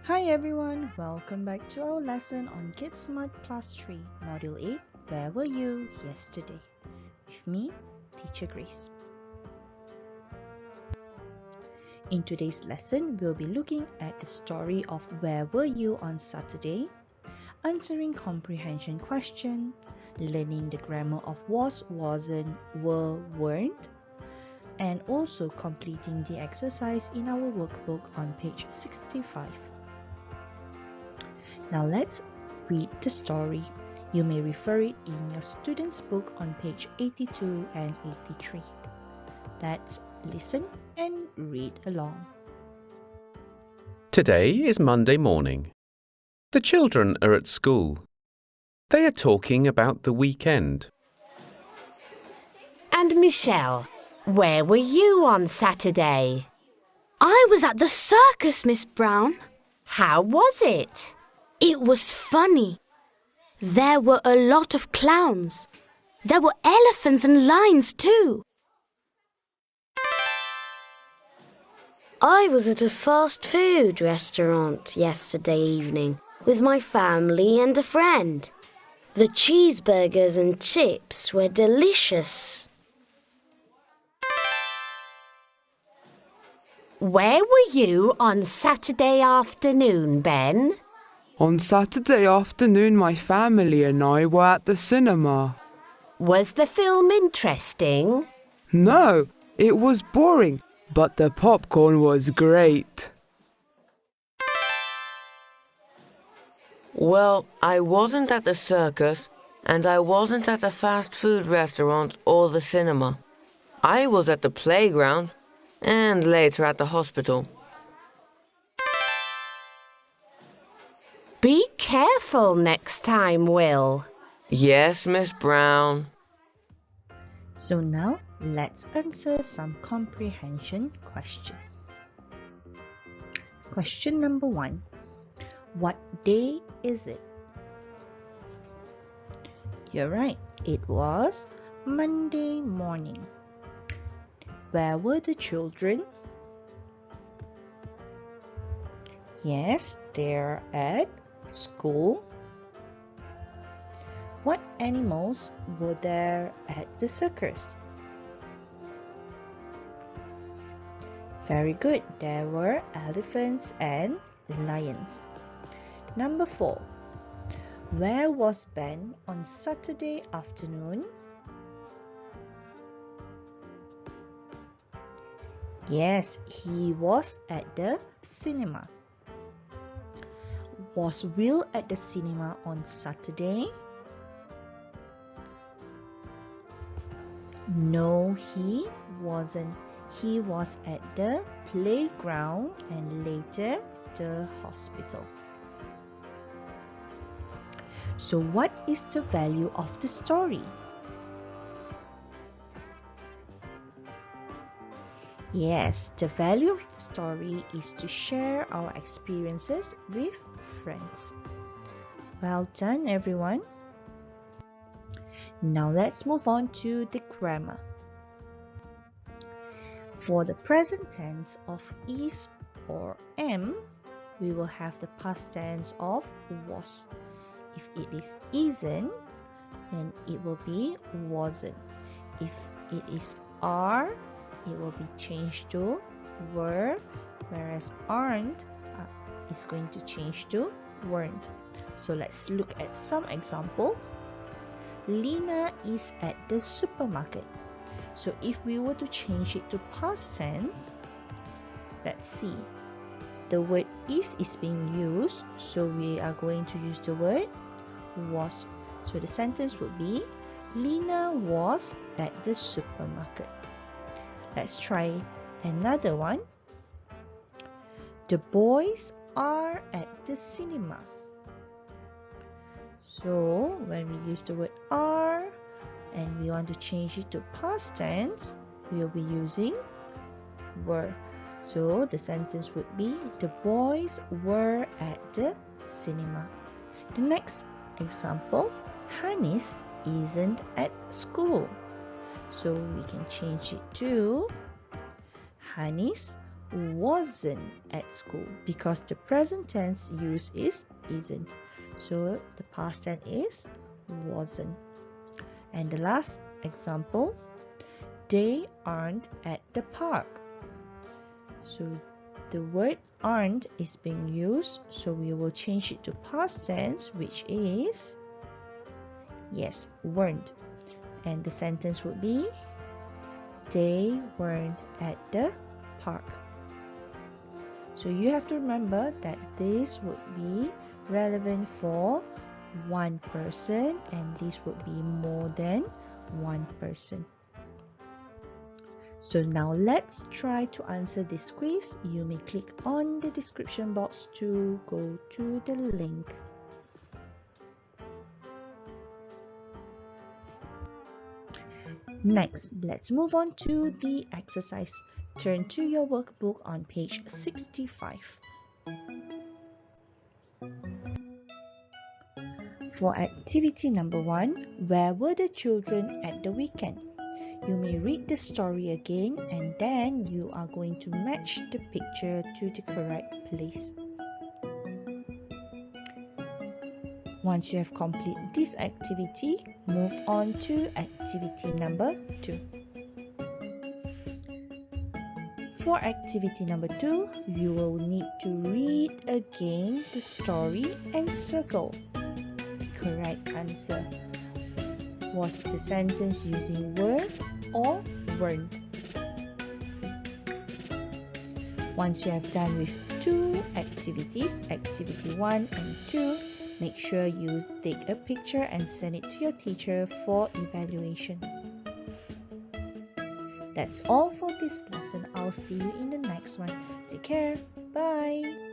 Hi everyone, welcome back to our lesson on Get Smart Plus 3, Module 8, Where Were You Yesterday? With me, Teacher Grace. In today's lesson, we'll be looking at the story of Where Were You on Saturday, answering comprehension question, learning the grammar of was, wasn't, were, weren't, and also completing the exercise in our workbook on page 65. Now let's read the story. You may refer it in your student's book on page 82 and 83. Let's listen and read along. Today is Monday morning. The children are at school. They are talking about the weekend. And Michelle, where were you on Saturday? I was at the circus, Miss Brown. How was it? It was funny. There were a lot of clowns. There were elephants and lions too. I was at a fast food restaurant yesterday evening with my family and a friend. The cheeseburgers and chips were delicious. Where were you on Saturday afternoon, Ben? On Saturday afternoon, my family and I were at the cinema. Was the film interesting? No, it was boring, but the popcorn was great. Well, I wasn't at the circus, and I wasn't at a fast food restaurant or the cinema. I was at the playground, and later at the hospital. Be careful next time, Will. Yes, Miss Brown. So now let's answer some comprehension questions. Question number 1. What day is it? You're right, it was Monday morning. Where were the children? Yes, they're at school. What animals were there at the circus? Very good, there were elephants and lions. Number 4. Where was Ben on Saturday afternoon? Yes, he was at the cinema. Was Will at the cinema on Saturday? No, he wasn't. He was at the playground and later the hospital. So what is the value of the story? Yes, the value of the story is to share our experiences with friends. Well done, everyone. Now let's move on to the grammar. For the present tense of is or am, we will have the past tense of was. If it is isn't, then it will be wasn't. If it is are, it will be changed to were, whereas aren't is going to change to weren't. So let's look at some example. Lina is at the supermarket. So if we were to change it to past tense, let's see. The word is being used, so we are going to use the word was. So the sentence would be Lina was at the supermarket. Let's try another one. The boys are at the cinema. So when we use the word are and we want to change it to past tense, we will be using were. So the sentence would be the boys were at the cinema. The next example, Hannes isn't at school. So we can change it to Hannes wasn't at school because the present tense use is isn't. So the past tense is wasn't. And the last example, they aren't at the park. So the word aren't is being used, so we will change it to past tense, which is, yes, weren't. And the sentence would be, they weren't at the park. So you have to remember that this would be relevant for one person, and this would be more than one person. So now let's try to answer this quiz. You may click on the description box to go to the link. Next, let's move on to the exercise. Turn to your workbook on page 65. For activity number 1, where were the children at the weekend? You may read the story again and then you are going to match the picture to the correct place. Once you have completed this activity, move on to activity number 2. For activity number 2, you will need to read again the story and circle the correct answer. Was the sentence using were or weren't? Once you have done with 2 activities, activity 1 and 2, make sure you take a picture and send it to your teacher for evaluation. That's all for this lesson. I'll see you in the next one. Take care. Bye.